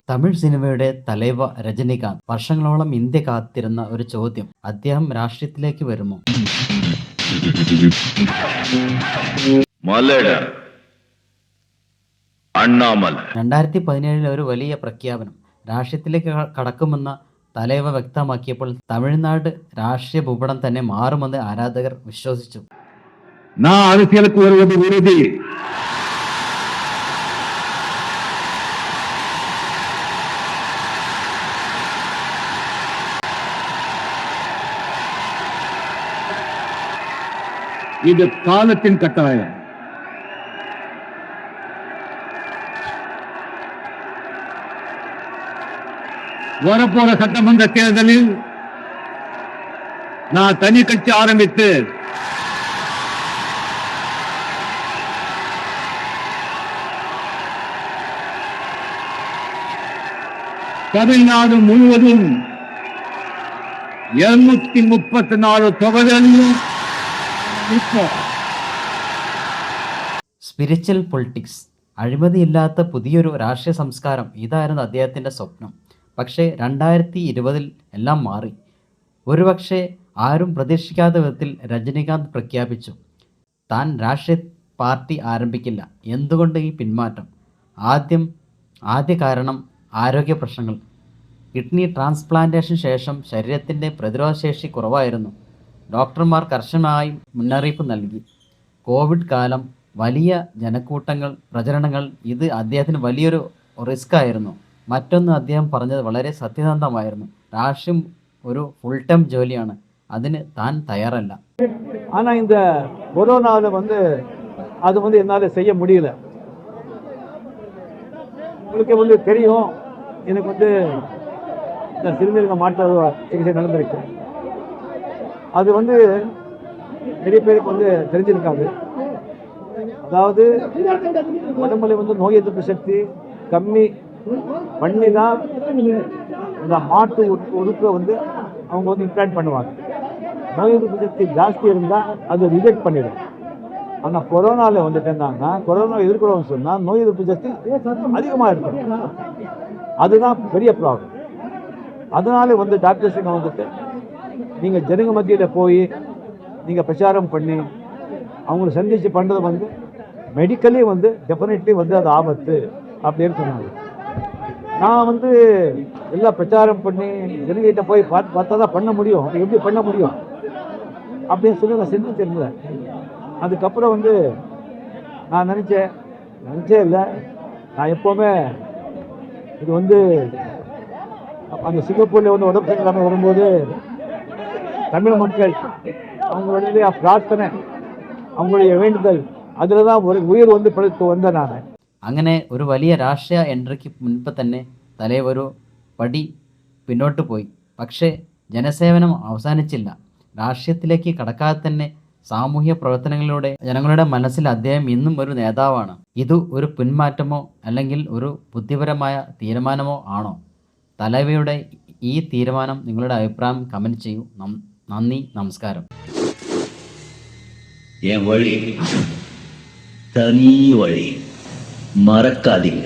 തമിഴ് സിനിമയുടെ തലൈവ രജനികാന്ത് വർഷങ്ങളോളം ഇന്ത്യ കാത്തിരുന്ന ഒരു ചോദ്യം, അദ്ദേഹം രാഷ്ട്രീയത്തിലേക്ക് വരുമോ? മലട അണ്ണാമല 2017 ഒരു വലിയ പ്രഖ്യാപനം, രാഷ്ട്രീയത്തിലേക്ക് കടക്കുമെന്ന തലൈവ വ്യക്തമാക്കിയപ്പോൾ തമിഴ്നാട് രാഷ്ട്രീയ ഭൂപടം തന്നെ മാറുമെന്ന് ആരാധകർ വിശ്വസിച്ചു. அரசியலுக்கு வருவது உறுதி. இது காலத்தின் கட்டாயம். வரப்போற சட்டமன்ற தேர்தலில் நான் தனி கட்சி ஆரம்பித்து தமிழ்நாடு முழுவதும் 234 தொகுதிகளிலும் സ്പിരിച്വൽ പൊളിറ്റിക്സ്, അഴിമതിയില്ലാത്ത പുതിയൊരു രാഷ്ട്രീയ സംസ്കാരം, ഇതായിരുന്നു അദ്ദേഹത്തിൻ്റെ സ്വപ്നം. പക്ഷേ 2020 എല്ലാം മാറി. ഒരുപക്ഷെ ആരും പ്രതീക്ഷിക്കാത്ത വിധത്തിൽ രജനികാന്ത് പ്രഖ്യാപിച്ചു, താൻ രാഷ്ട്രീയ പാർട്ടി ആരംഭിക്കില്ല. എന്തുകൊണ്ട് ഈ പിന്മാറ്റം? ആദ്യ കാരണം ആരോഗ്യ പ്രശ്നങ്ങൾ. കിഡ്നി ട്രാൻസ്പ്ലാന്റേഷന് ശേഷം ശരീരത്തിൻ്റെ പ്രതിരോധശേഷി കുറവായിരുന്നു. ഡോക്ടർമാർ കർശനമായി മുന്നറിയിപ്പ് നൽകി. കോവിഡ് കാലം, വലിയ ജനക്കൂട്ടങ്ങൾ, പ്രചരണങ്ങൾ, ഇത് അദ്ദേഹത്തിന് വലിയൊരു റിസ്ക് ആയിരുന്നു. മറ്റൊന്ന്, അദ്ദേഹം പറഞ്ഞത് വളരെ സത്യസന്ധമായിരുന്നു, രാഷ്ട്രീയം ഒരു ഫുൾ ടൈം ജോലിയാണ്, അതിന് താൻ തയ്യാറല്ല. ஆனால் இந்த கொரோனாவில் அது என்னால் செய்ய முடியல. உங்களுக்கு தெரியும், எனக்கு இந்த சிறுநீரக மாற்று சிகிச்சை நடந்திருக்கு. அது நிறைய பேருக்கு தெரிஞ்சிருக்காது. அதாவது உடம்புல நோய் எதிர்ப்பு சக்தி கம்மி பண்ணி தான் இந்த மாட்டு உறுப்பை அவங்க இம்ப்ளான்ட் பண்ணுவாங்க. நோய் எதிர்ப்பு சக்தி ஜாஸ்தி இருந்தால் அது ரிஜெக்ட் பண்ணிடும். ஆனால் கொரோனாவில் வந்துட்டேன்னாங்கன்னா, கொரோனா எதிர்க்கிறோம்னு சொன்னால் நோய் எதிர்ப்பு சக்தி அதிகமாக இருக்கும். அதுதான் பெரிய ப்ராப்ளம். அதனால டாக்டர்ஸுங்க நீங்கள் ஜனங்க மத்தியில் போய் நீங்கள் பிரச்சாரம் பண்ணி அவங்கள சந்தித்து பண்ணுறது மெடிக்கலி டெஃபினெட்லி அது ஆபத்து அப்படின்னு சொன்னாங்க. நான் எல்லாம் பிரச்சாரம் பண்ணி ஜனங்கிட்ட போய் பார்த்தா தான் பண்ண முடியும், எப்படி பண்ண முடியும் அப்படின்னு சொல்லி நான் சிந்திச்சிருந்தேன். அதுக்கப்புறம் நான் நினச்சே இல்லை, நான் எப்போவுமே இது அந்த சிங்கப்பூரில் உடம்பு சரியில்லாமல் வரும்போது தமிழ் மக்கள் அவங்களுடைய பிரார்த்தனை, அவங்களுடைய வேண்டுதல், அதில் தான் ஒரு உயிர் பிழைத்து வந்தேன் நான். അങ്ങനെ ഒരു വലിയ രാഷ്ട്രീയ എൻട്രിക്ക് മുൻപ് തന്നെ തലൈവ ഒരു പടി പിന്നോട്ട് പോയി. പക്ഷേ ജനസേവനം അവസാനിച്ചില്ല. രാഷ്ട്രീയത്തിലേക്ക് കടക്കാതെ തന്നെ സാമൂഹ്യ പ്രവർത്തനങ്ങളിലൂടെ ജനങ്ങളുടെ മനസ്സിൽ അദ്ദേഹം ഇന്നും ഒരു നേതാവാണ്. ഇത് ഒരു പിന്മാറ്റമോ അല്ലെങ്കിൽ ഒരു ബുദ്ധിപരമായ തീരുമാനമോ ആണോ? തലൈവയുടെ ഈ തീരുമാനം, നിങ്ങളുടെ അഭിപ്രായം കമൻറ്റ് ചെയ്യൂ. നന്ദി, നമസ്കാരം. என் வழி தனி வழி, மறக்காதீங்க.